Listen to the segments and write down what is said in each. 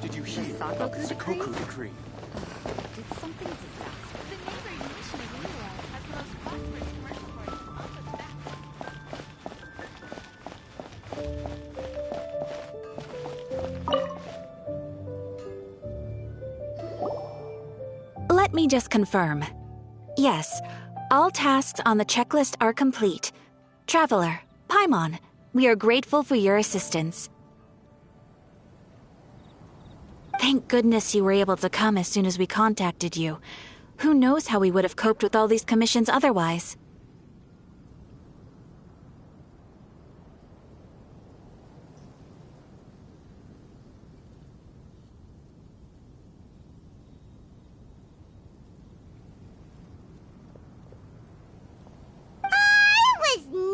Did you hear about the Sakoku decree? Did something disastrous? The neighboring nation of Hola has the most prosperous commercial port off of that. Let me just confirm. Yes, all tasks on the checklist are complete. Traveler, Paimon, we are grateful for your assistance. Thank goodness you were able to come as soon as we contacted you. Who knows how we would have coped with all these commissions otherwise?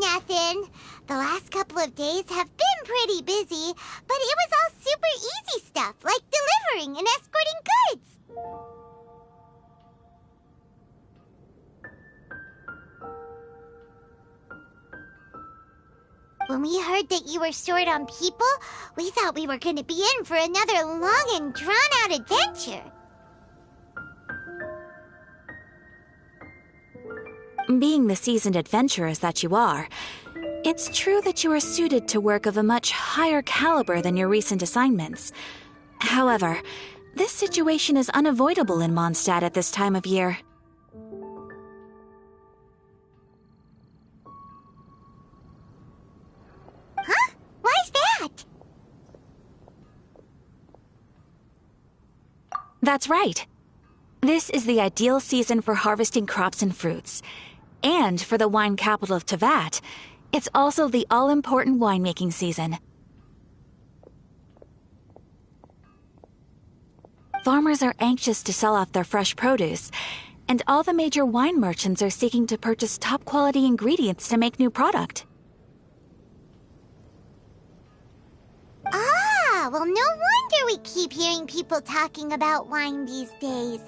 Nothing. The last couple of days have been pretty busy, but it was all super easy stuff, like delivering and escorting goods. When we heard that you were short on people, we thought we were going to be in for another long and drawn-out adventure. Being the seasoned adventurers that you are, it's true that you are suited to work of a much higher caliber than your recent assignments. However, this situation is unavoidable in Mondstadt at this time of year. Huh? Why's that? That's right. This is the ideal season for harvesting crops and fruits. And for the wine capital of Teyvat, it's also the all-important winemaking season. Farmers are anxious to sell off their fresh produce, and all the major wine merchants are seeking to purchase top-quality ingredients to make new product. Ah, well, no wonder we keep hearing people talking about wine these days.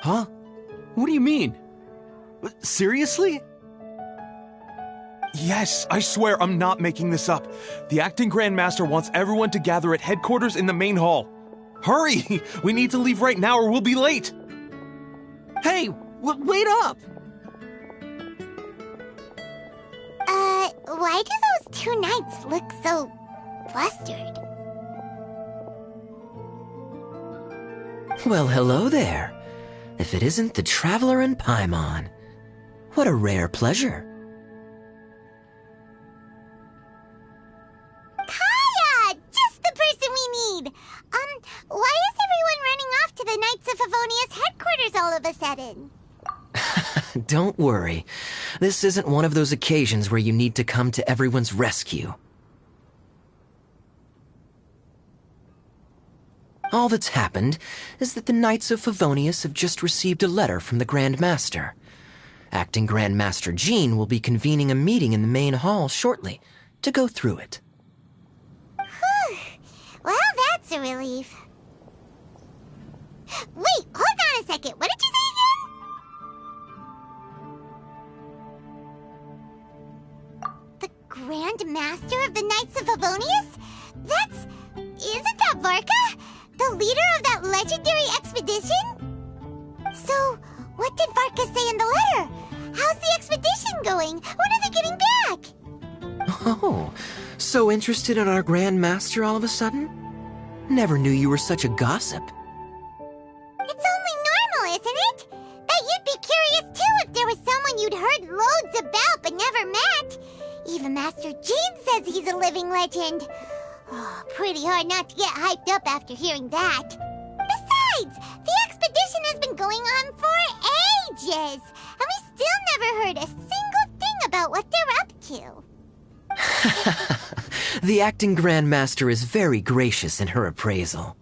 Huh? What do you mean? Seriously? Yes, I swear I'm not making this up. The acting Grandmaster wants everyone to gather at headquarters in the main hall. Hurry! We need to leave right now or we'll be late! Hey, wait up! Why do those two knights look so flustered? Well, hello there. If it isn't the Traveler and Paimon. What a rare pleasure. Kaya! Just the person we need! Why is everyone running off to the Knights of Favonia's headquarters all of a sudden? Don't worry. This isn't one of those occasions where you need to come to everyone's rescue. All that's happened is that the Knights of Favonius have just received a letter from the Grand Master. Acting Grand Master Jean will be convening a meeting in the main hall shortly to go through it. Whew. Well, that's a relief. Wait, hold on a second. What did you say again? The Grand Master of the Knights of Favonius? Isn't that Varka? The leader of that legendary expedition? So, what did Varka say in the letter? How's the expedition going? When are they getting back? Oh, so interested in our Grand Master all of a sudden? Never knew you were such a gossip. It's only normal, isn't it? That you'd be curious too if there was someone you'd heard loads about but never met. Even Master Jean says he's a living legend. Oh, pretty hard not to get hyped up after hearing that. Besides, the expedition has been going on for ages, and we still never heard a single thing about what they're up to. The acting Grand Master is very gracious in her appraisal.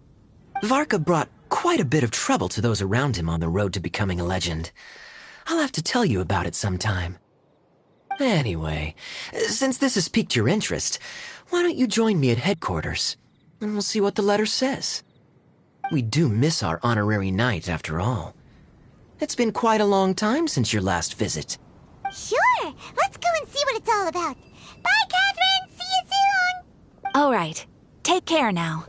Varka brought quite a bit of trouble to those around him on the road to becoming a legend. I'll have to tell you about it sometime. Anyway, since this has piqued your interest, why don't you join me at headquarters, and we'll see what the letter says. We do miss our honorary knight, after all. It's been quite a long time since your last visit. Sure, let's go and see what it's all about. Bye, Catherine! See you soon! All right. Take care now.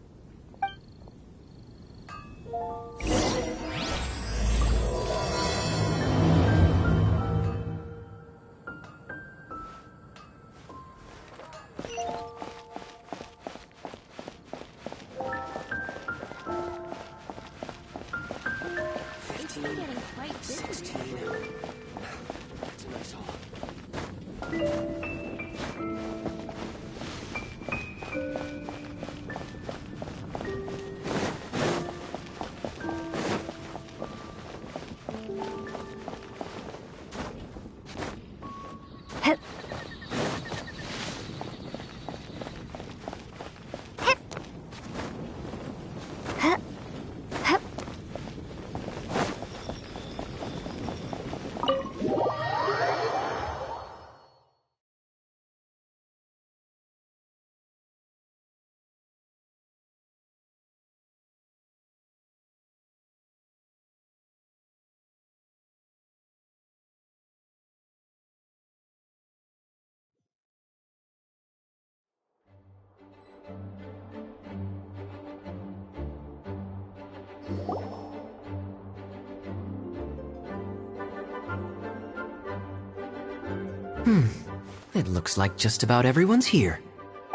It looks like just about everyone's here.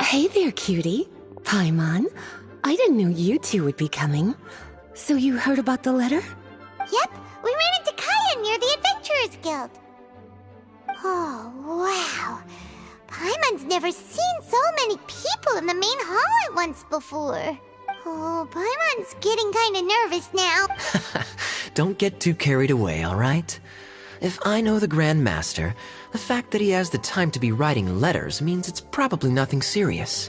Hey there, cutie. Paimon. I didn't know you two would be coming. So you heard about the letter? Yep, we ran into Kaya near the Adventurers Guild. Oh, wow. Paimon's never seen so many people in the main hall at once before. Oh, Paimon's getting kinda nervous now. Don't get too carried away, all right? If I know the Grand Master, the fact that he has the time to be writing letters means it's probably nothing serious.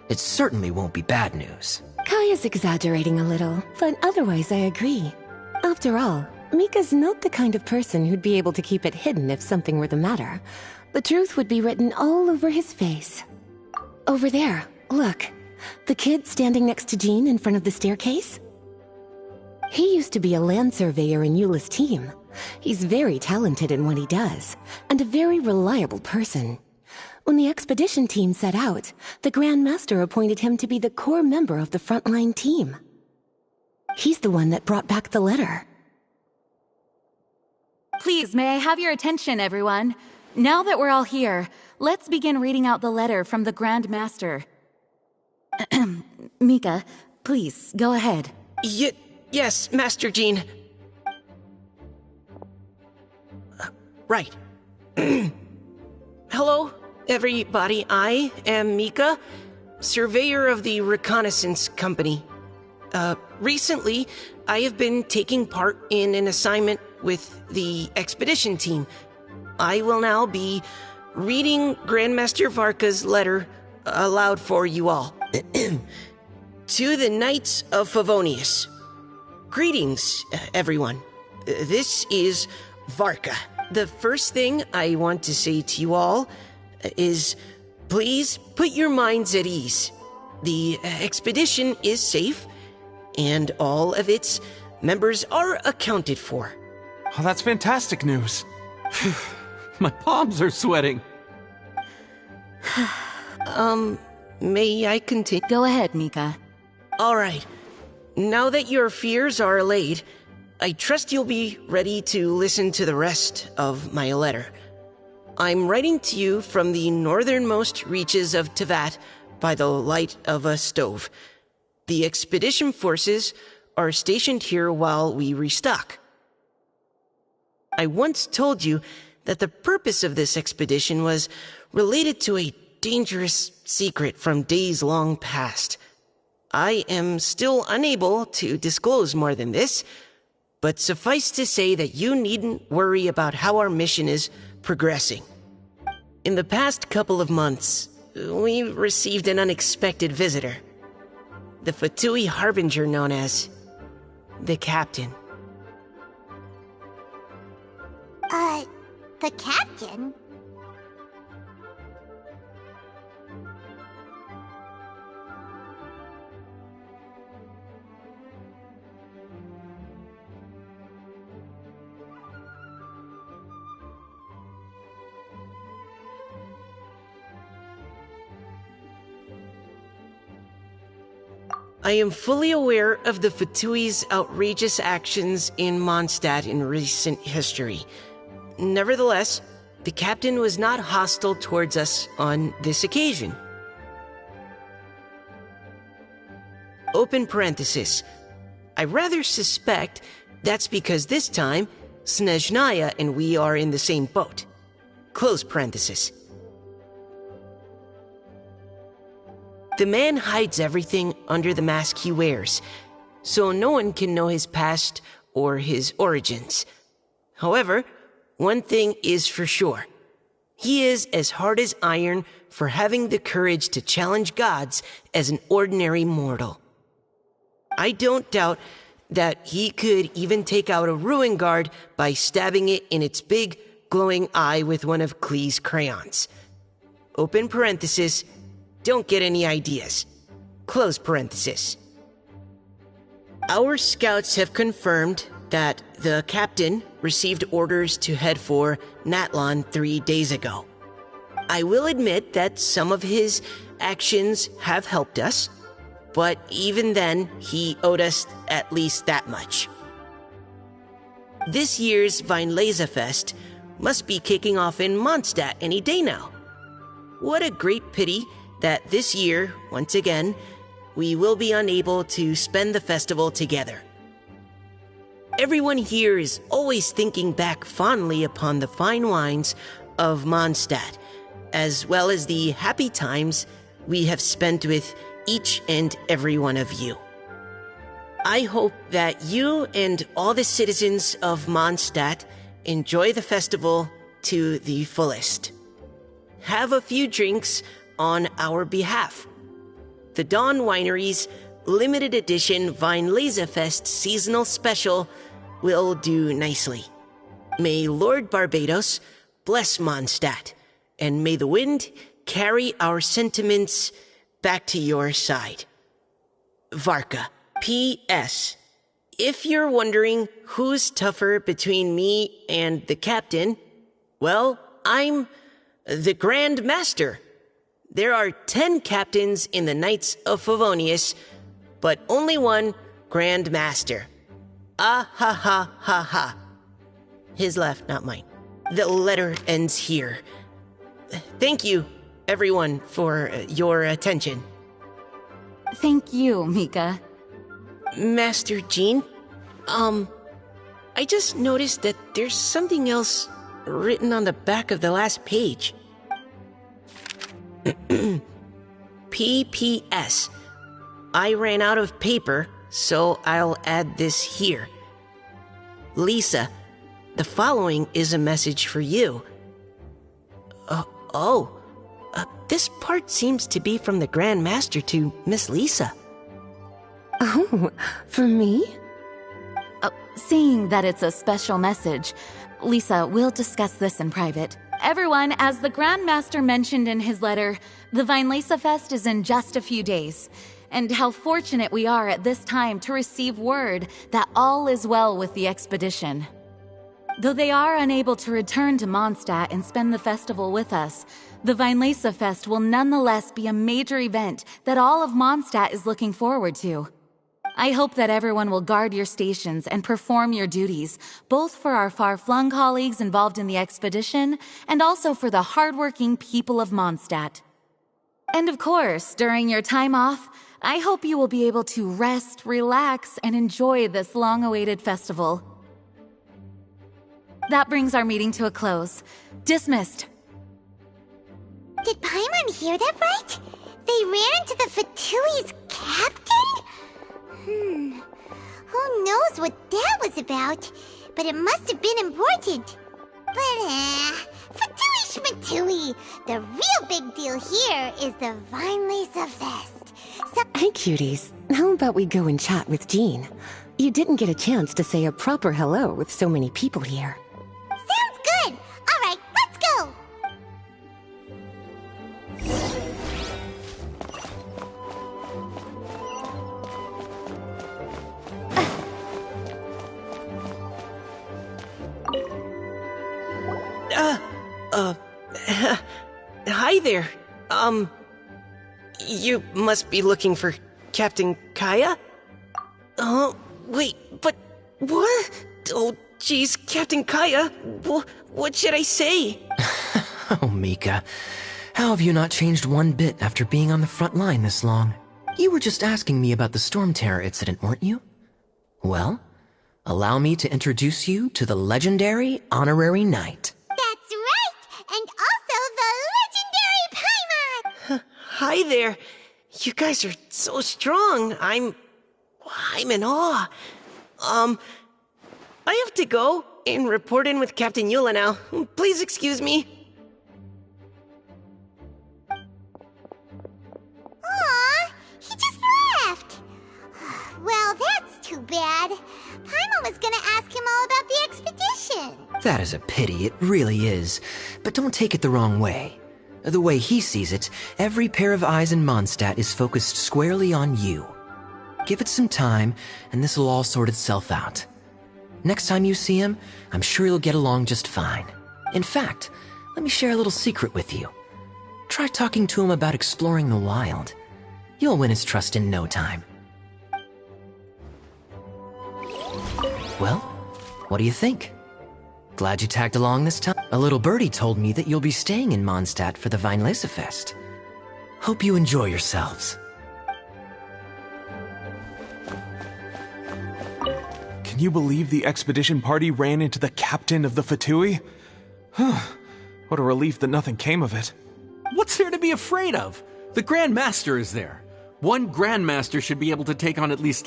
It certainly won't be bad news. Kaya's exaggerating a little, but otherwise I agree. After all, Mika's not the kind of person who'd be able to keep it hidden if something were the matter. The truth would be written all over his face. Over there, look. The kid standing next to Jean in front of the staircase? He used to be a land surveyor in Eula's team. He's very talented in what he does, and a very reliable person. When the expedition team set out, the Grand Master appointed him to be the core member of the frontline team. He's the one that brought back the letter. Please, may I have your attention, everyone? Now that we're all here, let's begin reading out the letter from the Grand Master. Mika, please, go ahead. Yes, Master Jean. Right. Hello, everybody. I am Mika, surveyor of the Reconnaissance Company. Recently, I have been taking part in an assignment with the expedition team. I will now be reading Grandmaster Varka's letter aloud for you all. To the Knights of Favonius. Greetings, everyone. This is Varka. The first thing I want to say to you all is please put your minds at ease. The expedition is safe, and all of its members are accounted for. Oh, that's fantastic news. My palms are sweating. May I continue? Go ahead, Mika. All right. Now that your fears are allayed, I trust you'll be ready to listen to the rest of my letter. I'm writing to you from the northernmost reaches of Tevat by the light of a stove. The expedition forces are stationed here while we restock. I once told you that the purpose of this expedition was related to a dangerous secret from days long past. I am still unable to disclose more than this, but suffice to say that you needn't worry about how our mission is progressing. In the past couple of months, we received an unexpected visitor. The Fatui Harbinger known as the Captain. The Captain? I am fully aware of the Fatui's outrageous actions in Mondstadt in recent history. Nevertheless, the captain was not hostile towards us on this occasion. Open parenthesis. I rather suspect that's because this time, Snezhnaya and we are in the same boat. Close parenthesis. The man hides everything under the mask he wears, so no one can know his past or his origins. However, one thing is for sure. He is as hard as iron for having the courage to challenge gods as an ordinary mortal. I don't doubt that he could even take out a ruin guard by stabbing it in its big, glowing eye with one of Klee's crayons. Open parenthesis. Don't get any ideas. Close parenthesis. Our scouts have confirmed that the captain received orders to head for Natlon 3 days ago. I will admit that some of his actions have helped us, but even then, he owed us at least that much. This year's Weinlesefest must be kicking off in Mondstadt any day now. What a great pity that this year, once again, we will be unable to spend the festival together. Everyone here is always thinking back fondly upon the fine wines of Mondstadt, as well as the happy times we have spent with each and every one of you. I hope that you and all the citizens of Mondstadt enjoy the festival to the fullest. Have a few drinks on our behalf. The Dawn Winery's limited edition Weinlesefest seasonal special will do nicely. May Lord Barbados bless Mondstadt, and may the wind carry our sentiments back to your side. Varka. P.S. If you're wondering who's tougher between me and the captain, well, I'm the Grand Master. There are 10 captains in the Knights of Favonius, but only one Grand Master. Ah ha ha ha ha. His laugh, not mine. The letter ends here. Thank you, everyone, for your attention. Thank you, Mika. Master Jean, I just noticed that there's something else written on the back of the last page. P.P.S. I ran out of paper, so I'll add this here. Lisa, The following is a message for you. This part seems to be from the Grand Master to Miss Lisa. Oh, for me? Seeing that it's a special message, Lisa, we'll discuss this in private. Everyone, as the Grand Master mentioned in his letter, the Weinlese Fest is in just a few days. And how fortunate we are at this time to receive word that all is well with the expedition. Though they are unable to return to Mondstadt and spend the festival with us, the Weinlese Fest will nonetheless be a major event that all of Mondstadt is looking forward to. I hope that everyone will guard your stations and perform your duties, both for our far-flung colleagues involved in the expedition and also for the hardworking people of Mondstadt. And of course, during your time off, I hope you will be able to rest, relax, and enjoy this long-awaited festival. That brings our meeting to a close. Dismissed. Did Paimon hear that right? They ran into the Fatui's captain? Who knows what that was about? But it must have been important. But, Fatui Schmatui! The real big deal here is the Weinlese Fest. So Hey, cuties. How about we go and chat with Jean? You didn't get a chance to say a proper hello with so many people here. sounds good! Alright, let's go! Hi there. You must be looking for Captain Kaya? Wait, but what? Oh, geez, Captain Kaya, what should I say? Oh, Mika. How have you not changed one bit after being on the front line this long? You were just asking me about the Storm Terror incident, weren't you? Well, allow me to introduce you to the legendary Honorary Knight. That's right! And also the legendary Paimon! Hi there. You guys are so strong. I'm in awe. I have to go and report in with Captain Eula now. Please excuse me. Aw, he just left! Well, that's too bad. Paimon was gonna ask him all about the expedition. That is a pity, it really is. But don't take it the wrong way. The way he sees it, every pair of eyes in Mondstadt is focused squarely on you. Give it some time, and this will all sort itself out. Next time you see him, I'm sure you'll get along just fine. In fact, let me share a little secret with you. Try talking to him about exploring the wild. You'll win his trust in no time. Well, what do you think? Glad you tagged along this time? A little birdie told me that you'll be staying in Mondstadt for the Weinlese Fest. Hope you enjoy yourselves. Can you believe the expedition party ran into the captain of the Fatui? What a relief that nothing came of it. What's there to be afraid of? The Grand Master is there. One Grand Master should be able to take on at least,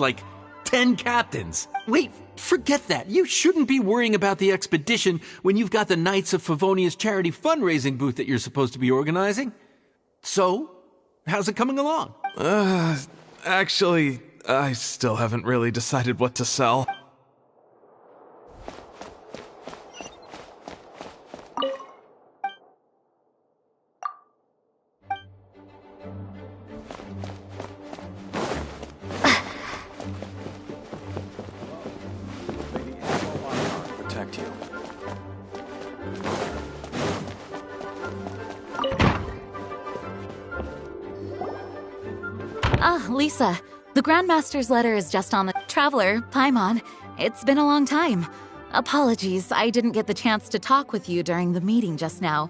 10 captains. Wait, forget that. You shouldn't be worrying about the expedition when you've got the Knights of Favonia's charity fundraising booth that you're supposed to be organizing. So, how's it coming along? Actually, I still haven't really decided what to sell. Protect you. Lisa, the Grandmaster's letter is just on the traveler, Paimon. It's been a long time. Apologies, I didn't get the chance to talk with you during the meeting just now.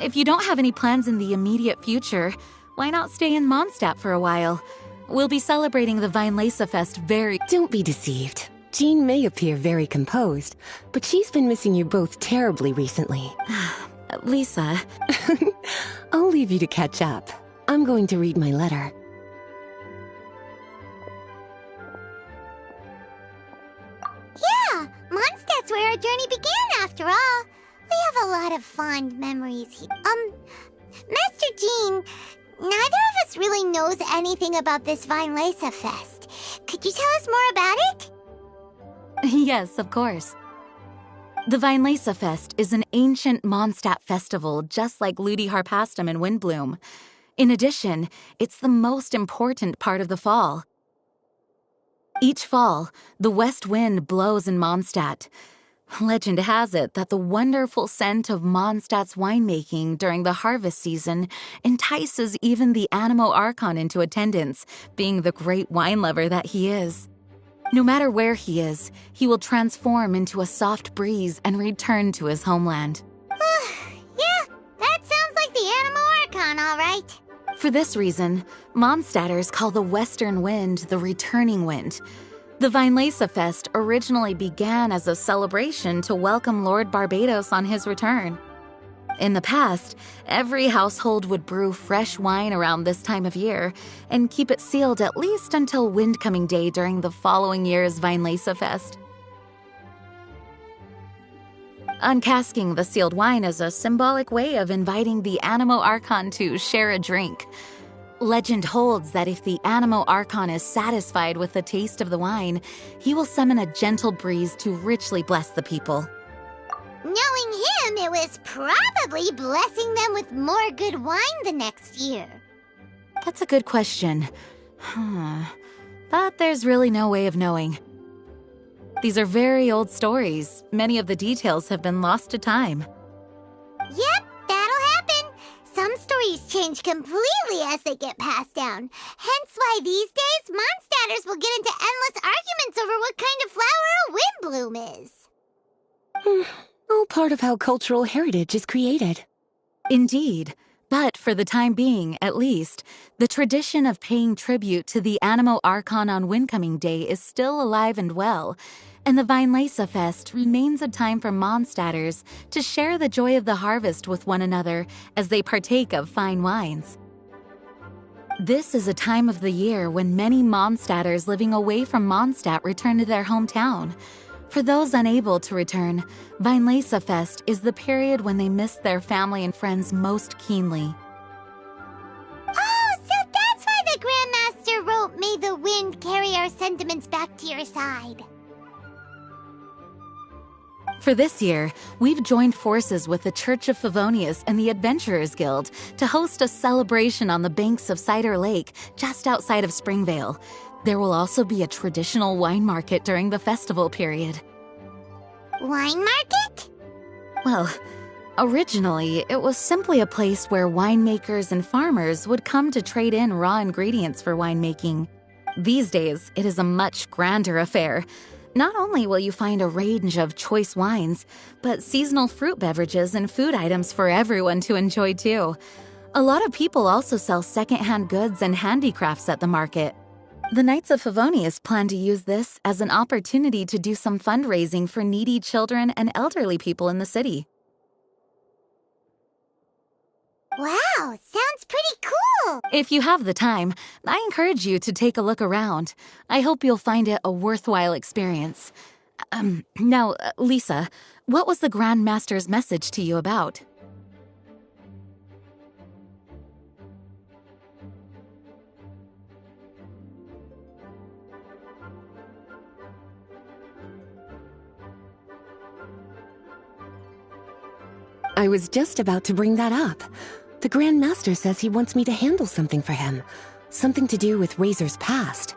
If you don't have any plans in the immediate future, why not stay in Mondstadt for a while? We'll be celebrating the Weinlese Fest very— Don't be deceived. Jean may appear very composed, but she's been missing you both terribly recently. Lisa. I'll leave you to catch up. I'm going to read my letter. Yeah, Mondstadt's that's where our journey began, after all. We have a lot of fond memories here. Master Jean, neither of us really knows anything about this Vinelaysa Fest. Could you tell us more about it? Yes, of course. The Vinelaysa Fest is an ancient Mondstadt festival just like Ludi Harpastum and Windbloom. In addition, it's the most important part of the fall. Each fall, the west wind blows in Mondstadt. Legend has it that the wonderful scent of Mondstadt's winemaking during the harvest season entices even the Animo Archon into attendance, being the great wine lover that he is. No matter where he is, he will transform into a soft breeze and return to his homeland. Yeah, that sounds like the Animo Archon, all right. For this reason, Mondstadters call the western wind the returning wind. The Vinelaysa Fest originally began as a celebration to welcome Lord Barbados on his return. In the past, every household would brew fresh wine around this time of year and keep it sealed at least until Windcoming Day during the following year's Vinelaysa Fest. Uncasking the sealed wine is a symbolic way of inviting the Animo Archon to share a drink. Legend holds that if the Animo Archon is satisfied with the taste of the wine, he will summon a gentle breeze to richly bless the people. Knowing him, it was probably blessing them with more good wine the next year. That's a good question. But there's really no way of knowing. These are very old stories. Many of the details have been lost to time. Yep, that'll happen. Some stories change completely as they get passed down. Hence why these days, Mondstadters will get into endless arguments over what kind of flower a windbloom is. All part of how cultural heritage is created. Indeed. But for the time being, at least, the tradition of paying tribute to the Animo Archon on Windcoming Day is still alive and well, and the Vinelaysa Fest remains a time for Mondstadters to share the joy of the harvest with one another as they partake of fine wines. This is a time of the year when many Mondstadters living away from Mondstadt return to their hometown. For those unable to return, Vinelaysa Fest is the period when they miss their family and friends most keenly. Oh, so that's why the Grandmaster wrote, "May the wind carry our sentiments back to your side." For this year, we've joined forces with the Church of Favonius and the Adventurers Guild to host a celebration on the banks of Cider Lake, just outside of Springvale. There will also be a traditional wine market during the festival period. Wine market? Well, originally, it was simply a place where winemakers and farmers would come to trade in raw ingredients for winemaking. These days, it is a much grander affair. Not only will you find a range of choice wines, but seasonal fruit beverages and food items for everyone to enjoy too. A lot of people also sell secondhand goods and handicrafts at the market. The Knights of Favonius plan to use this as an opportunity to do some fundraising for needy children and elderly people in the city. Wow, sounds pretty cool! If you have the time, I encourage you to take a look around. I hope you'll find it a worthwhile experience. Now, Lisa, what was the Grand Master's message to you about? I was just about to bring that up. The Grand Master says he wants me to handle something for him. Something to do with Razor's past.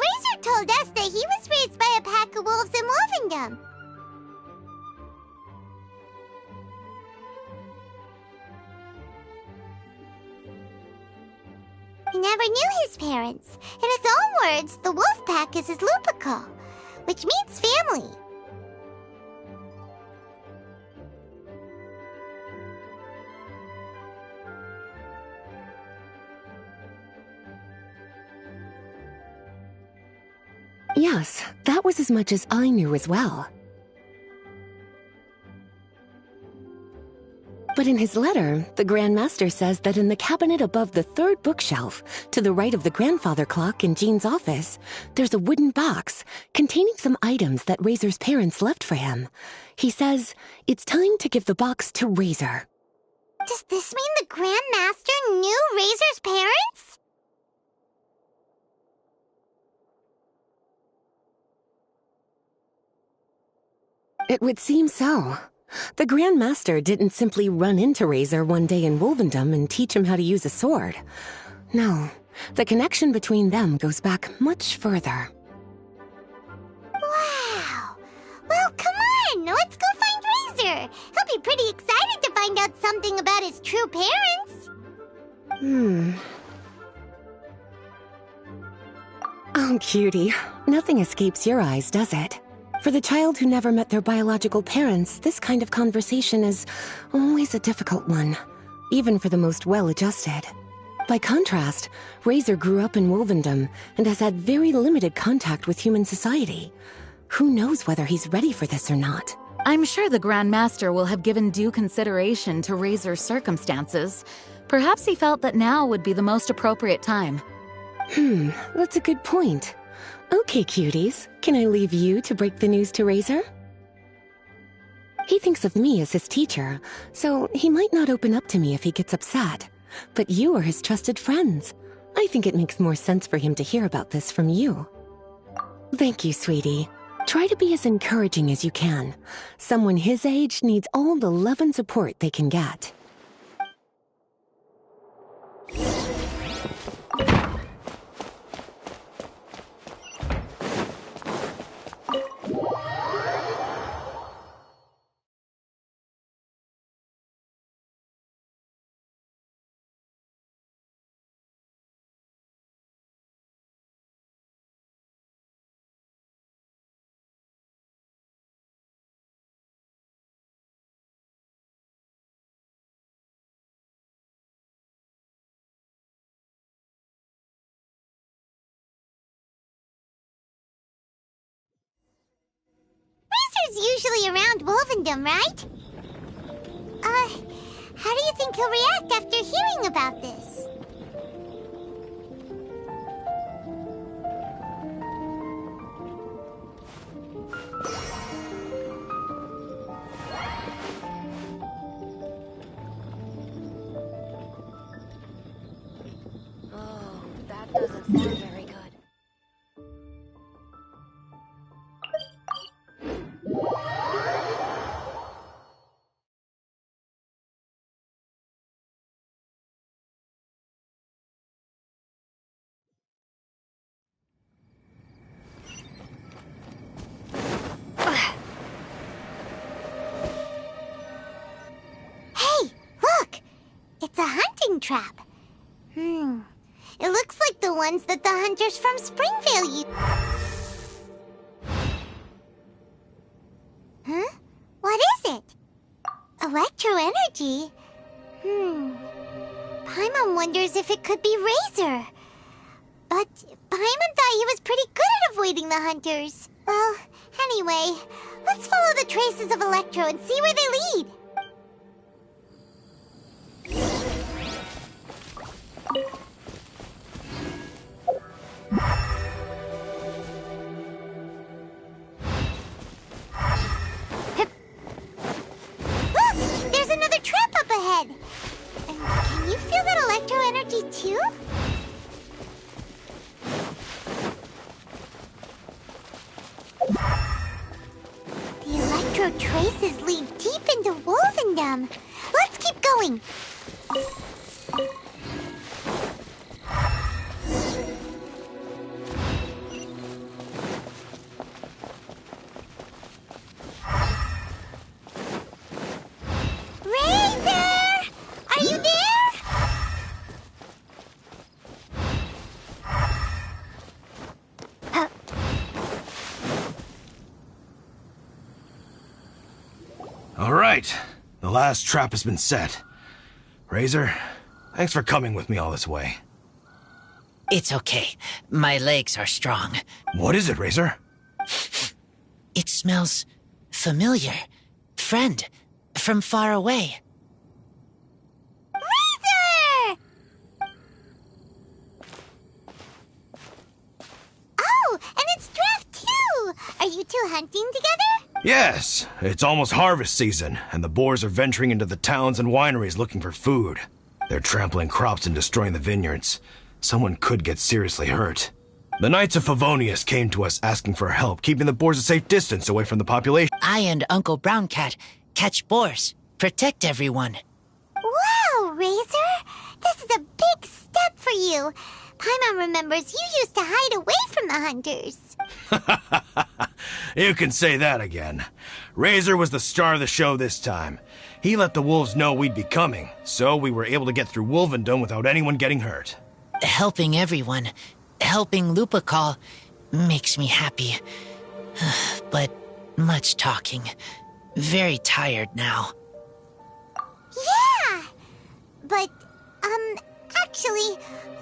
Razor told us that he was raised by a pack of wolves in Wolvendom. He never knew his parents. In his own words, the wolf pack is his lupical, which means family. Yes, that was as much as I knew as well. But But in his letter, the Grand Master says that in the cabinet above the third bookshelf, to the right of the grandfather clock in Jean's office, there's a wooden box containing some items that Razor's parents left for him. He says it's time to give the box to Razor. Does this mean the Grand Master knew Razor's parents? It would seem so. The Grand Master didn't simply run into Razor one day in Wolvendom and teach him how to use a sword. No, the connection between them goes back much further. Wow! Well, come on! Let's go find Razor! He'll be pretty excited to find out something about his true parents! Oh, cutie. Nothing escapes your eyes, does it? For the child who never met their biological parents, this kind of conversation is always a difficult one, even for the most well-adjusted. By contrast, Razor grew up in Wolvendom and has had very limited contact with human society. Who knows whether he's ready for this or not? I'm sure the Grand Master will have given due consideration to Razor's circumstances. Perhaps he felt that now would be the most appropriate time. That's a good point. Okay, cuties, can I leave you to break the news to Razor? He thinks of me as his teacher, so he might not open up to me if he gets upset. But you are his trusted friends. I think it makes more sense for him to hear about this from you. Thank you, sweetie. Try to be as encouraging as you can. Someone his age needs all the love and support they can get. Razor's usually around Wolvendom, right? How do you think he'll react after hearing about this? Oh, that doesn't sound very good. It's a hunting trap. It looks like the ones that the hunters from Springvale use. Huh? What is it? Electro energy? Paimon wonders if it could be Razor. But Paimon thought he was pretty good at avoiding the hunters. Well, anyway, let's follow the traces of Electro and see where they lead. Look! There's another trap up ahead! And can you feel that electro energy too? The electro traces lead deep into Wolvendom. Let's keep going! All right, the last trap has been set. Razor, thanks for coming with me all this way. It's okay. My legs are strong. What is it, Razor? It smells familiar. Friend, from far away. two hunting together? Yes, it's almost harvest season, and the boars are venturing into the towns and wineries looking for food. They're trampling crops and destroying the vineyards. Someone could get seriously hurt. The Knights of Favonius came to us asking for help, keeping the boars a safe distance away from the population. I and Uncle Brown Cat catch boars, protect everyone. Wow, Razor! This is a big step for you. Paimon remembers you used to hide away from the hunters. You can say that again. Razor was the star of the show this time. He let the wolves know we'd be coming, so we were able to get through Wolvendom without anyone getting hurt. Helping everyone, helping Lupercal, makes me happy. But much talking. Very tired now. Yeah! But, actually,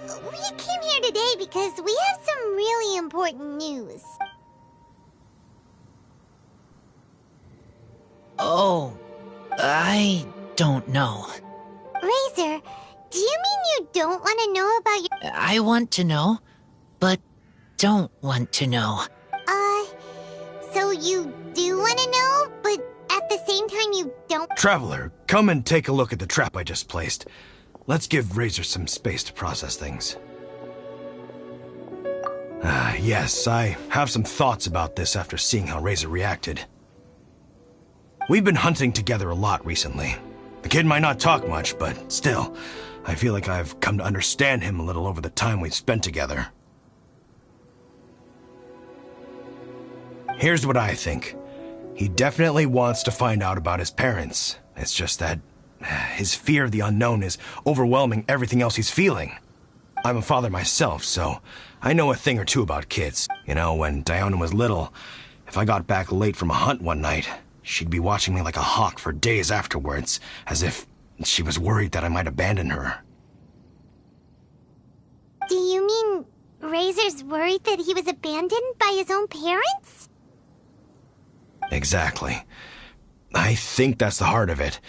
we came here today because we have some really important news. Oh, I don't know. Razor, do you mean you don't want to know about your... I want to know, but don't want to know. So you do want to know, but at the same time you don't... Traveler, come and take a look at the trap I just placed. Let's give Razor some space to process things. Yes, I have some thoughts about this after seeing how Razor reacted. We've been hunting together a lot recently. The kid might not talk much, but still, I feel like I've come to understand him a little over the time we've spent together. Here's what I think. He definitely wants to find out about his parents. It's just that his fear of the unknown is overwhelming everything else he's feeling. I'm a father myself, so I know a thing or two about kids. You know, when Diana was little, if I got back late from a hunt one night, she'd be watching me like a hawk for days afterwards, as if she was worried that I might abandon her. Do you mean Razor's worried that he was abandoned by his own parents? Exactly. I think that's the heart of it.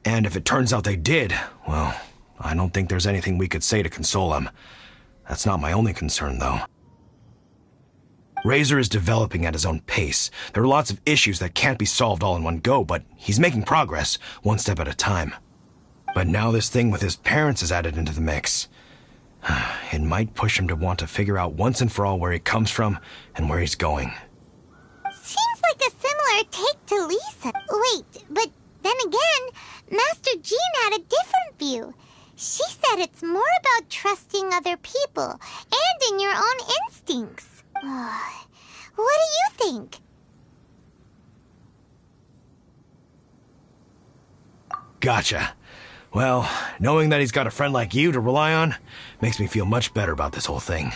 And if it turns out they did, well, I don't think there's anything we could say to console him. That's not my only concern, though. Razor is developing at his own pace. There are lots of issues that can't be solved all in one go, but he's making progress, one step at a time. But now this thing with his parents is added into the mix. It might push him to want to figure out once and for all where he comes from and where he's going. Seems like a similar take to Lisa. Wait, but then again, Master Jean had a different view. She said it's more about trusting other people and in your own instincts. What do you think? Gotcha. Well, knowing that he's got a friend like you to rely on makes me feel much better about this whole thing.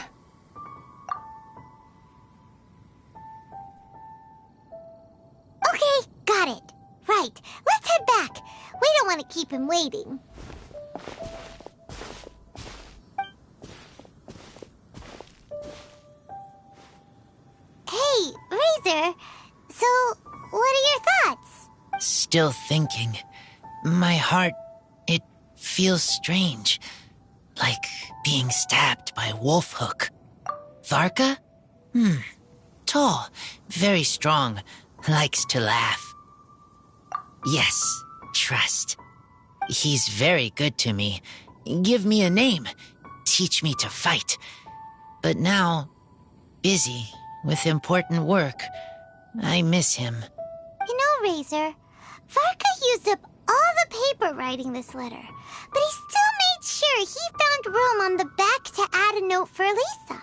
Okay, got it. Right, let's head back. We don't want to keep him waiting. Hey, Razor. So, what are your thoughts? Still thinking. My heart, it feels strange. Like being stabbed by a wolf hook. Varka? Tall, very strong, likes to laugh. Yes, trust. He's very good to me. Give me a name. Teach me to fight. But now, busy with important work. I miss him. You know, Razor, Varka used up all the paper writing this letter, but he still made sure he found room on the back to add a note for Lisa.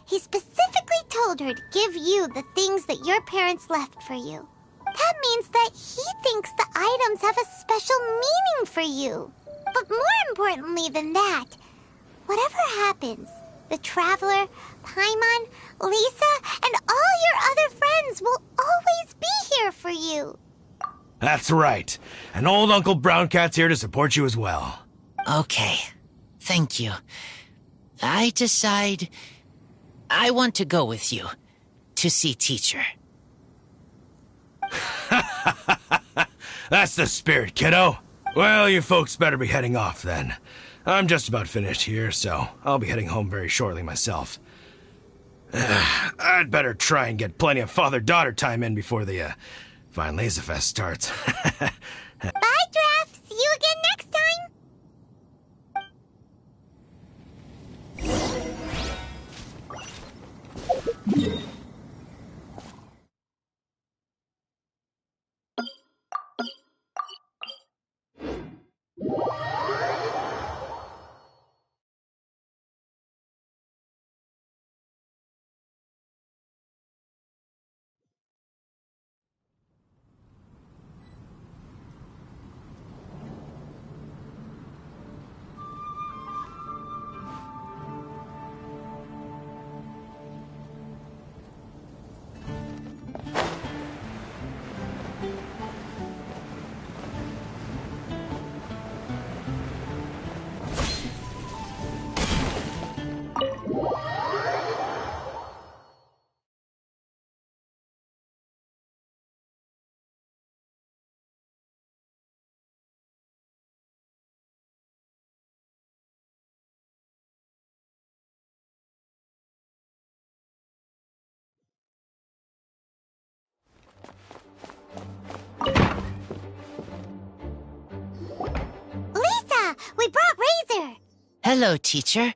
He specifically told her to give you the things that your parents left for you. That means that he thinks the items have a special meaning for you. But more importantly than that, whatever happens, the Traveler, Paimon, Lisa, and all your other friends will always be here for you. That's right. And old Uncle Brown Cat's here to support you as well. Okay, thank you. I decide I want to go with you to see teacher. That's the spirit, kiddo. Well, you folks better be heading off then. I'm just about finished here, so I'll be heading home very shortly myself. I I'd better try and get plenty of father-daughter time in before the, Vinelaysa Fest starts. Bye, Draft. See you again next time. We brought Razor! Hello, teacher.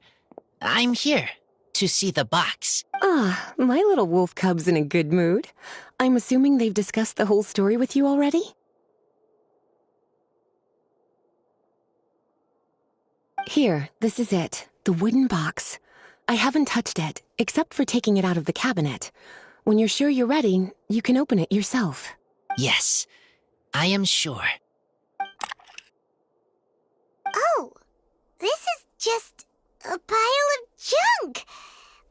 I'm here to see the box. Ah, my little wolf cub's in a good mood. I'm assuming they've discussed the whole story with you already? Here, this is it. The wooden box. I haven't touched it, except for taking it out of the cabinet. When you're sure you're ready, you can open it yourself. Yes, I am sure. Oh, this is just a pile of junk.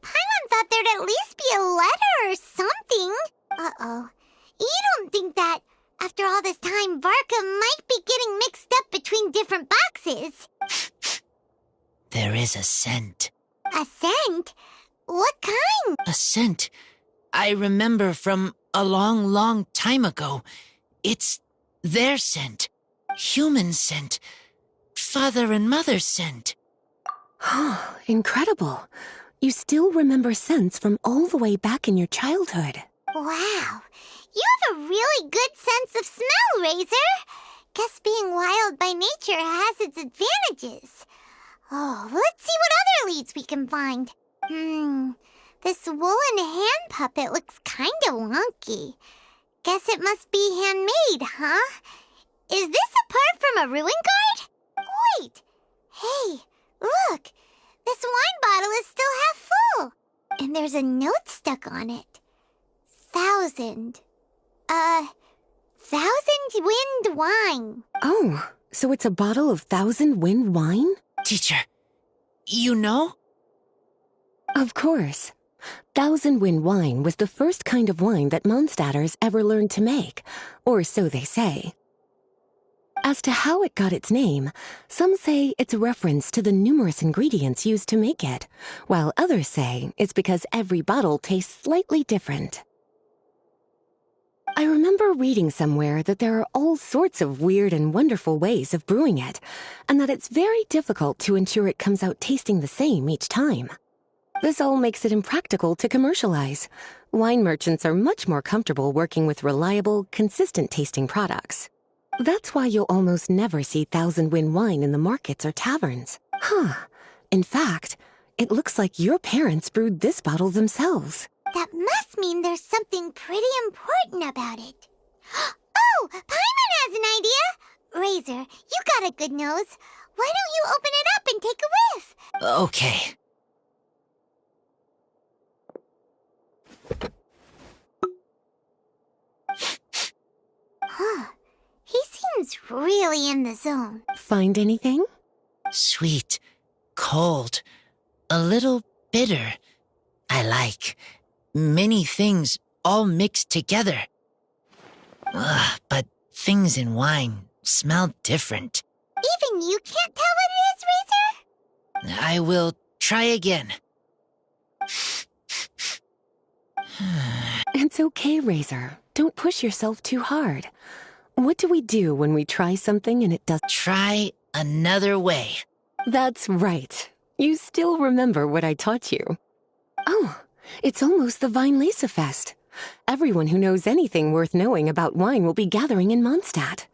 Paimon thought there'd at least be a letter or something. Uh-oh. You don't think that, after all this time, Varka might be getting mixed up between different boxes? There is a scent. A scent? What kind? A scent I remember from a long, long time ago. It's their scent. Human scent. Father and mother scent. Oh, incredible. You still remember scents from all the way back in your childhood. Wow. You have a really good sense of smell, Razor. Guess being wild by nature has its advantages. Oh, let's see what other leads we can find. This woolen hand puppet looks kinda wonky. Guess it must be handmade, huh? Is this a part from a ruin guard? Wait! Hey, look! This wine bottle is still half full! And there's a note stuck on it. 1,000 wind wine. Oh, so it's a bottle of 1,000 wind wine? Teacher, you know? Of course. 1,000 wind wine was the first kind of wine that Mondstadters ever learned to make, or so they say. As to how it got its name, some say it's a reference to the numerous ingredients used to make it, while others say it's because every bottle tastes slightly different. I remember reading somewhere that there are all sorts of weird and wonderful ways of brewing it, and that it's very difficult to ensure it comes out tasting the same each time. This all makes it impractical to commercialize. Wine merchants are much more comfortable working with reliable, consistent-tasting products. That's why you'll almost never see 1,000 wind wine in the markets or taverns. Huh. In fact, it looks like your parents brewed this bottle themselves. That must mean there's something pretty important about it. Oh, Paimon has an idea! Razor, you got a good nose. Why don't you open it up and take a whiff? Okay. Huh. He seems really in the zone. Find anything? Sweet, cold, a little bitter. I like many things all mixed together. But things in wine smell different. Even you can't tell what it is, Razor? I will try again. It's okay, Razor. Don't push yourself too hard. What do we do when we try something and it doesn't? Try another way. That's right. You still remember what I taught you. Oh, It's almost the Weinlese Fest. Everyone who knows anything worth knowing about wine will be gathering in Mondstadt.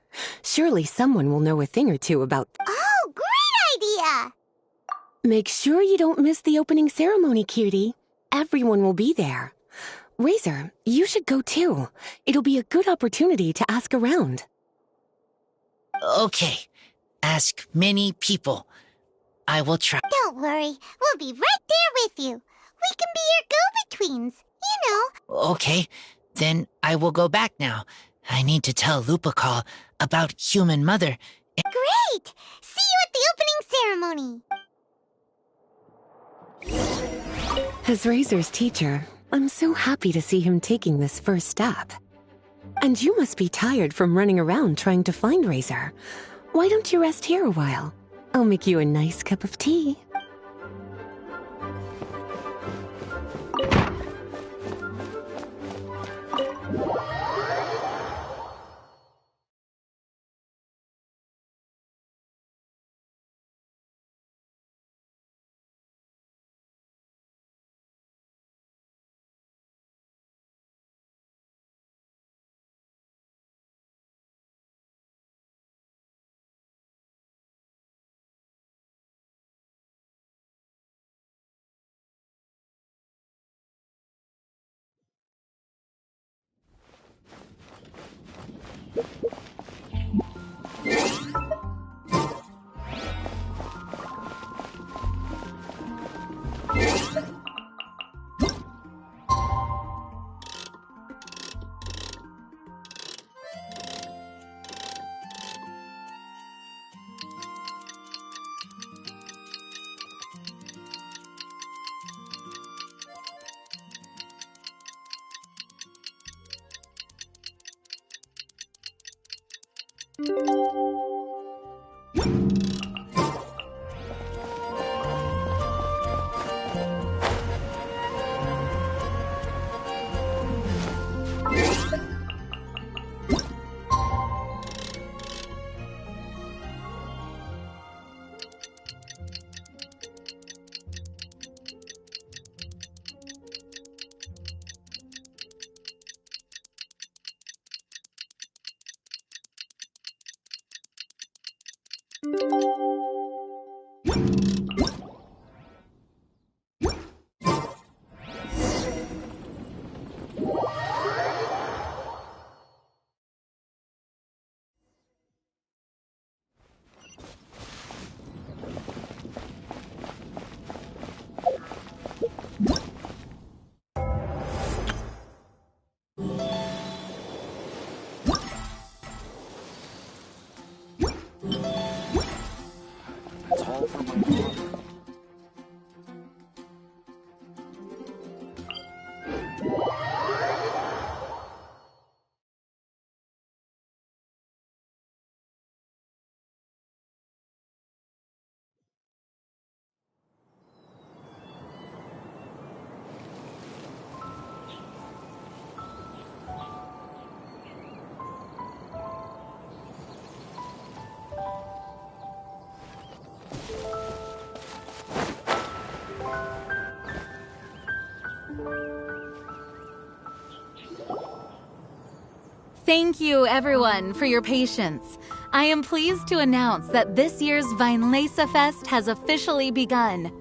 Surely someone will know a thing or two about... Oh, great idea! Make sure you don't miss the opening ceremony, cutie. Everyone will be there. Razor, you should go too. It'll be a good opportunity to ask around. Okay. Ask many people. I will try. Don't worry, we'll be right there with you. We can be your go-betweens, you know. Okay, then I will go back now. I need to tell Lupacall about Human Mother. Great! See you at the opening ceremony. As Razor's teacher, I'm so happy to see him taking this first step. And you must be tired from running around trying to find Razor. Why don't you rest here a while? I'll make you a nice cup of tea. Thank you, everyone, for your patience. I am pleased to announce that this year's Weinlese Fest has officially begun.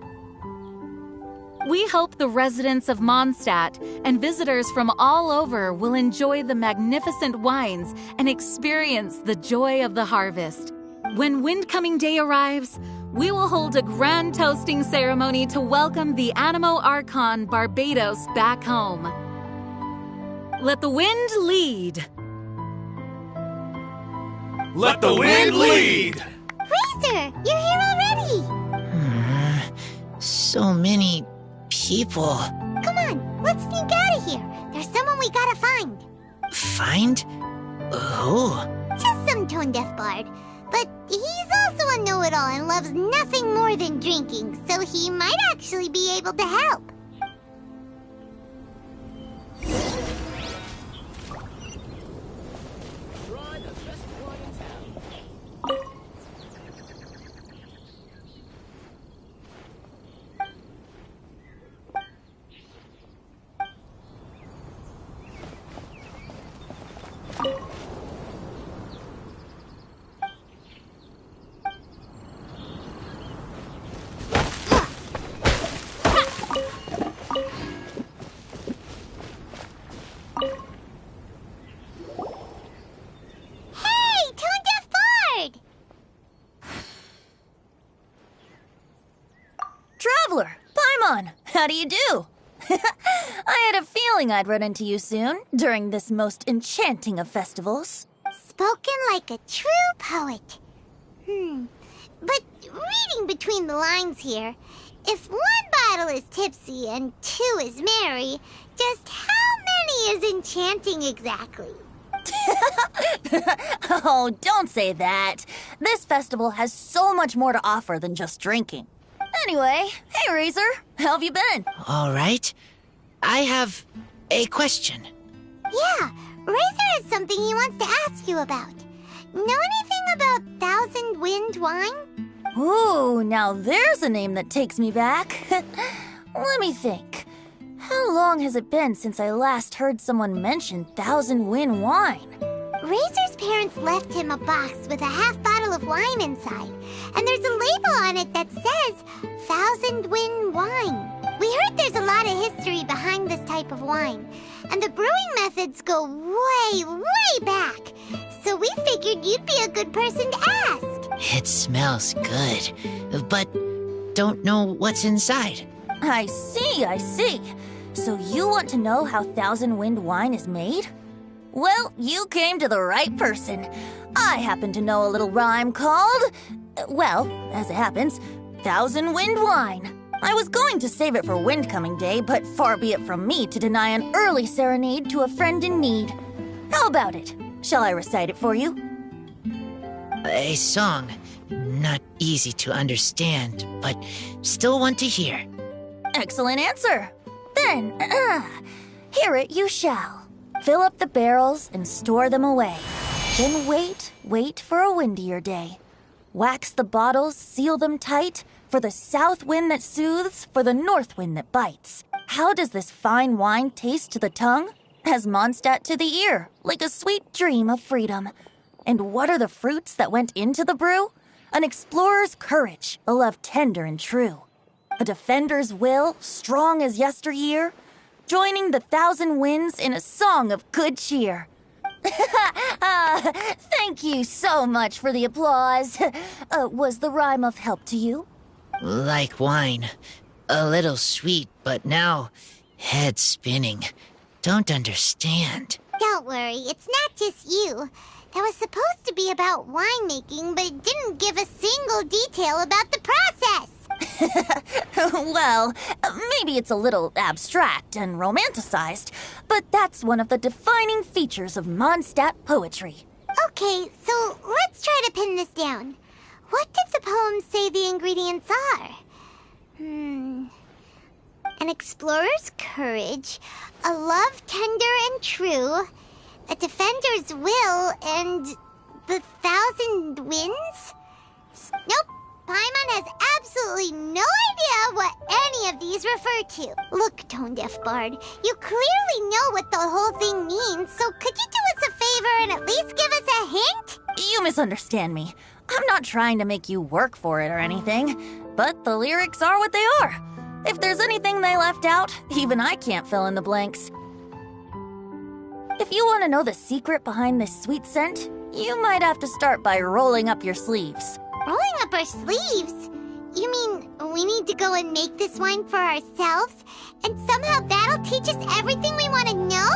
We hope the residents of Mondstadt and visitors from all over will enjoy the magnificent wines and experience the joy of the harvest. When Windcoming Day arrives, we will hold a grand toasting ceremony to welcome the Animo Archon Barbados back home. Let the wind lead. Let the wind lead! Razor, you're here already! So many people. Come on, let's sneak out of here. There's someone we gotta find. Find? Who? Just some tone-deaf bard. But he's also a know-it-all and loves nothing more than drinking, so he might actually be able to help. How do you do? I had a feeling I'd run into you soon, during this most enchanting of festivals. Spoken like a true poet. But reading between the lines here, if one bottle is tipsy and two is merry, just how many is enchanting exactly? Oh, don't say that. This festival has so much more to offer than just drinking. Anyway, hey Razor, how have you been? All right. I have a question. Yeah, Razor has something he wants to ask you about. Know anything about Thousand Wind wine? Ooh, now there's a name that takes me back. Let me think. How long has it been since I last heard someone mention Thousand Wind wine? Razor's parents left him a box with a half bottle of wine inside, and there's a label on it that says Thousand Wind wine. We heard there's a lot of history behind this type of wine, and the brewing methods go way, way back. So we figured you'd be a good person to ask. It smells good, but don't know what's inside. I see, I see. So you want to know how Thousand Wind wine is made? Well, you came to the right person. I happen to know a little rhyme called, well, as it happens, Thousand Wind wine. I was going to save it for Windcoming Day, but far be it from me to deny an early serenade to a friend in need. How about it? Shall I recite it for you? A song. Not easy to understand, but still want to hear. Excellent answer. Then, hear it you shall. Fill up the barrels and store them away. Then wait for a windier day. Wax the bottles, seal them tight, for the south wind that soothes, for the north wind that bites. How does this fine wine taste to the tongue? As Mondstadt to the ear, like a sweet dream of freedom. And what are the fruits that went into the brew? An explorer's courage, a love tender and true. A defender's will, strong as yesteryear, joining the thousand winds in a song of good cheer. Thank you so much for the applause. Was the rhyme of help to you? Like wine. A little sweet, but now head spinning. Don't understand. Don't worry, it's not just you. That was supposed to be about winemaking, but it didn't give a single detail about the process. Well, maybe it's a little abstract and romanticized, but that's one of the defining features of Mondstadt poetry. Okay, so let's try to pin this down. What did the poem say the ingredients are? An explorer's courage, a love tender and true, a defender's will, and the thousand winds? Nope. Paimon has absolutely no idea what any of these refer to. Look, tone-deaf bard, you clearly know what the whole thing means, so could you do us a favor and at least give us a hint? You misunderstand me. I'm not trying to make you work for it or anything, but the lyrics are what they are. If there's anything they left out, even I can't fill in the blanks. If you want to know the secret behind this sweet scent, you might have to start by rolling up your sleeves. Rolling up our sleeves? You mean we need to go and make this wine for ourselves, and somehow that'll teach us everything we want to know?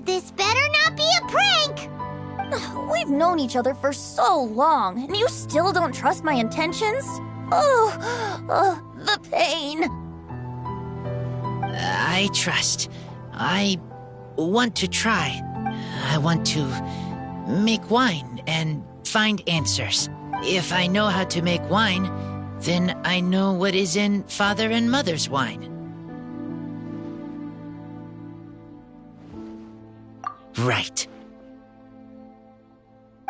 This better not be a prank! We've known each other for so long, and you still don't trust my intentions? Oh, the pain. I trust. I want to try. I want to make wine and find answers. If I know how to make wine, then I know what is in father and mother's wine. Right.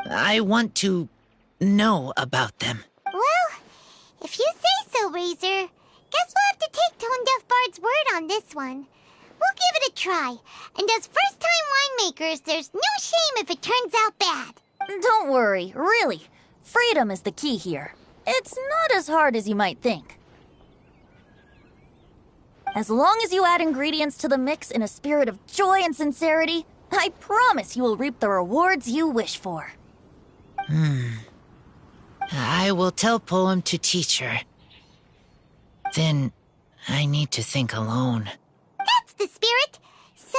I want to know about them. Well, if you say so, Razor, guess we'll have to take Tone Deaf Bard's word on this one. We'll give it a try, and as first-time winemakers, there's no shame if it turns out bad. Don't worry, really. Freedom is the key here. It's not as hard as you might think. As long as you add ingredients to the mix in a spirit of joy and sincerity, I promise you will reap the rewards you wish for. I will tell Poem to teach her. Then I need to think alone. That's the spirit. So,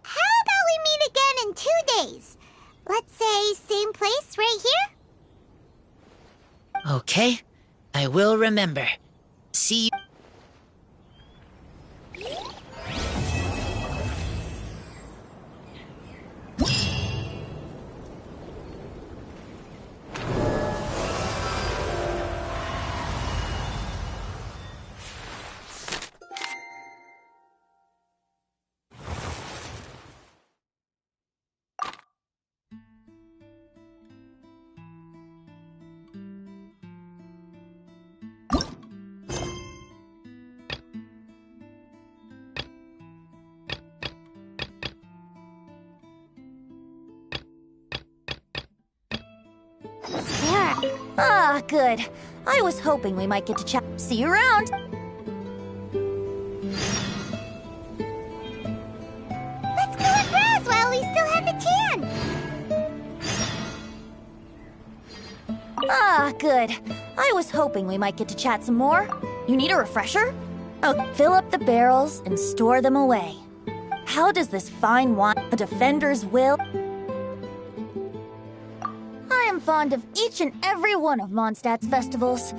how about we meet again in 2 days? Let's say same place right here? Okay, I will remember. See you. Ah, good. I was hoping we might get to chat. See you around. Let's go and browse while we still have the chance. Ah, good. I was hoping we might get to chat some more. You need a refresher? Oh, fill up the barrels and store them away. How does this fine wine, a defender's will? I am fond of each and every one of Mondstadt's festivals.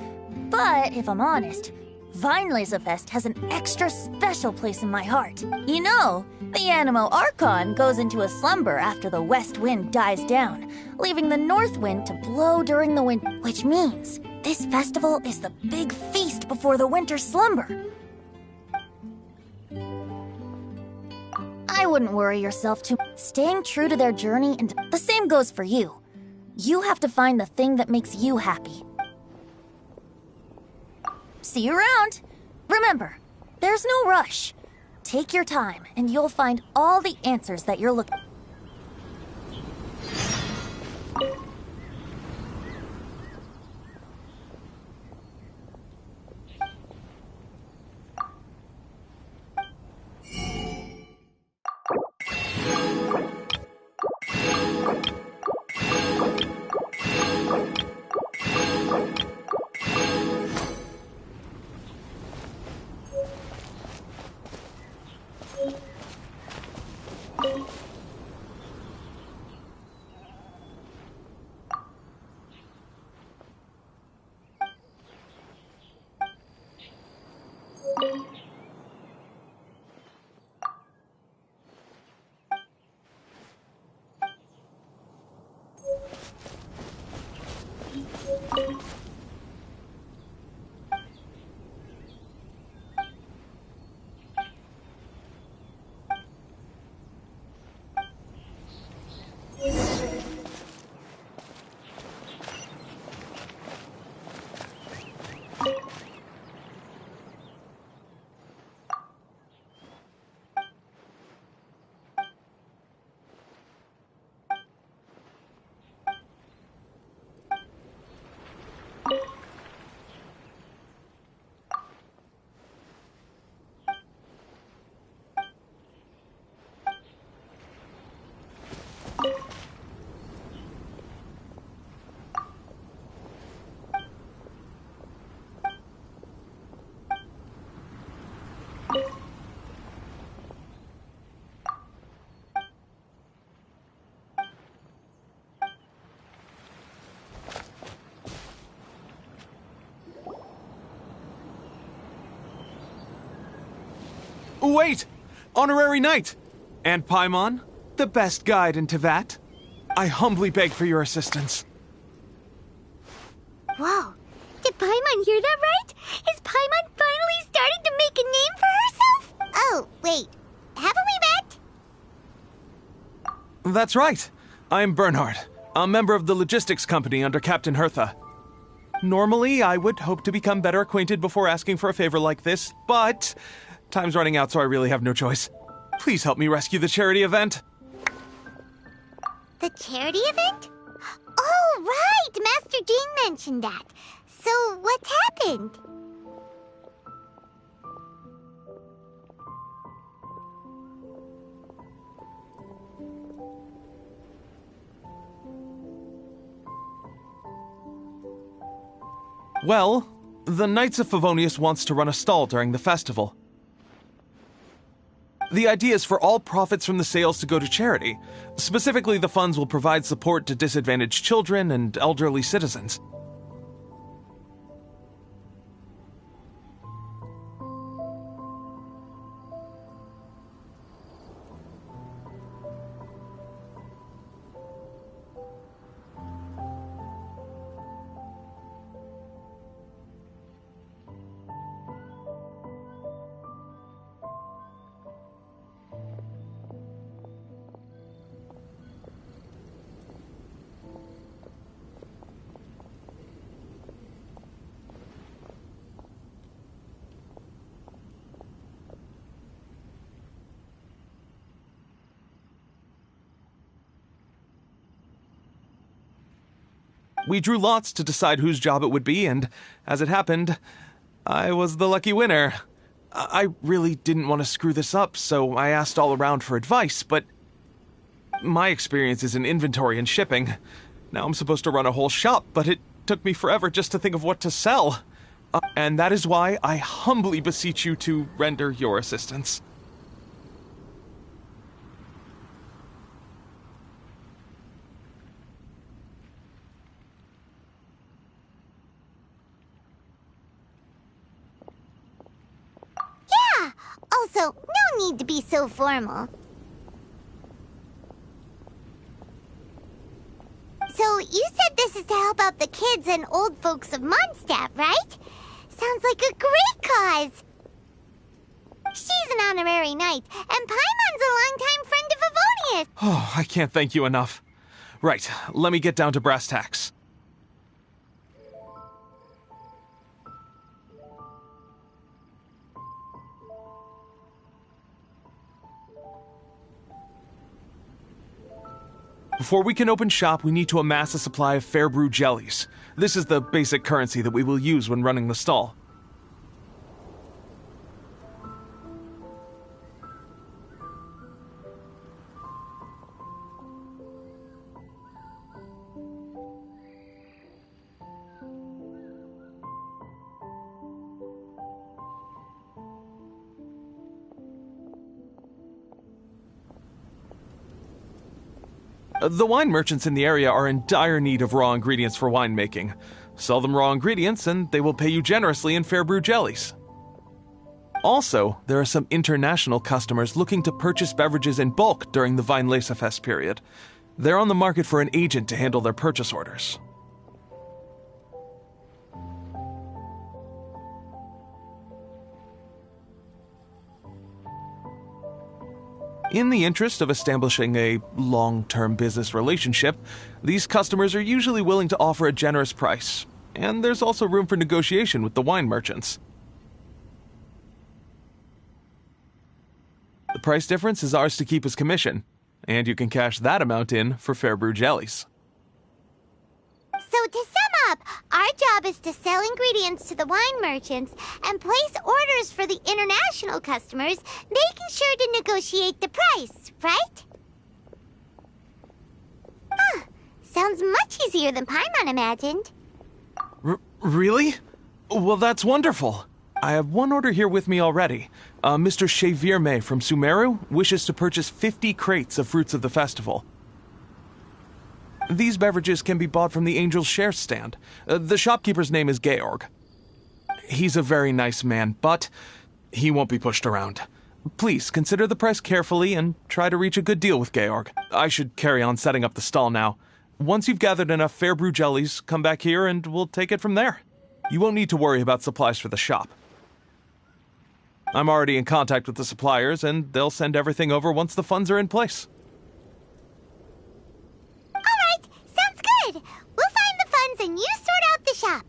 But if I'm honest, Weinlesefest has an extra special place in my heart. You know, the Animo Archon goes into a slumber after the west wind dies down, leaving the north wind to blow during the winter, which means this festival is the big feast before the winter slumber. I wouldn't worry yourself too much. Staying true to their journey, and the same goes for you. You have to find the thing that makes you happy. See you around. Remember, there's no rush. Take your time, and you'll find all the answers that you're looking for. Wait! Honorary Knight! And Paimon, the best guide in Tevat. I humbly beg for your assistance. Whoa, did Paimon hear that right? Is Paimon finally starting to make a name for herself? Oh, wait, haven't we met? That's right. I'm Bernhard, a member of the logistics company under Captain Hertha. Normally, I would hope to become better acquainted before asking for a favor like this, but time's running out, so I really have no choice. Please help me rescue the charity event. The charity event? Oh, right! Master Jean mentioned that. So, what's happened? Well, The Knights of Favonius wants to run a stall during the festival. The idea is for all profits from the sales to go to charity. Specifically, the funds will provide support to disadvantaged children and elderly citizens. We drew lots to decide whose job it would be, and as it happened, I was the lucky winner. I really didn't want to screw this up, so I asked all around for advice, but my experience is in inventory and shipping. Now I'm supposed to run a whole shop, but it took me forever just to think of what to sell. And that is why I humbly beseech you to render your assistance. Also, no need to be so formal. So, you said this is to help out the kids and old folks of Mondstadt, right? Sounds like a great cause. She's an honorary knight, and Paimon's a longtime friend of Favonius. Oh, I can't thank you enough. Right, let me get down to brass tacks. Before we can open shop, we need to amass a supply of fair brew jellies. This is the basic currency that we will use when running the stall. The wine merchants in the area are in dire need of raw ingredients for winemaking. Sell them raw ingredients and they will pay you generously in fair brew jellies. Also, there are some international customers looking to purchase beverages in bulk during the Weinlesefest period. They're on the market for an agent to handle their purchase orders. In the interest of establishing a long-term business relationship, these customers are usually willing to offer a generous price, and there's also room for negotiation with the wine merchants. The price difference is ours to keep as commission, and you can cash that amount in for fair brew jellies. So to sum up, our job is to sell ingredients to the wine merchants and place orders for the international customers, making sure to negotiate the price, right? Sounds much easier than Paimon imagined. Really? Well, that's wonderful. I have one order here with me already. Mr. Xavier May from Sumeru wishes to purchase 50 crates of fruits of the festival. These beverages can be bought from the Angel's Share stand. The shopkeeper's name is Georg. He's a very nice man, but he won't be pushed around. Please consider the price carefully and try to reach a good deal with Georg. I should carry on setting up the stall now. Once you've gathered enough fair brew jellies, come back here and we'll take it from there. You won't need to worry about supplies for the shop. I'm already in contact with the suppliers, and they'll send everything over once the funds are in place. Good. We'll find the funds and you sort out the shop.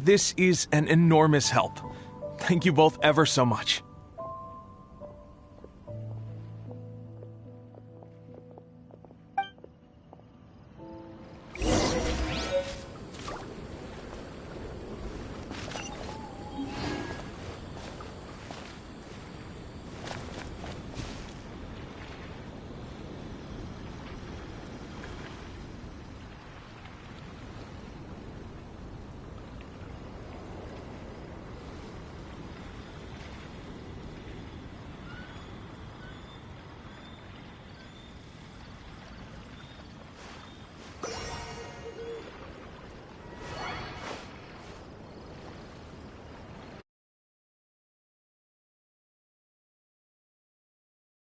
This is an enormous help. Thank you both ever so much.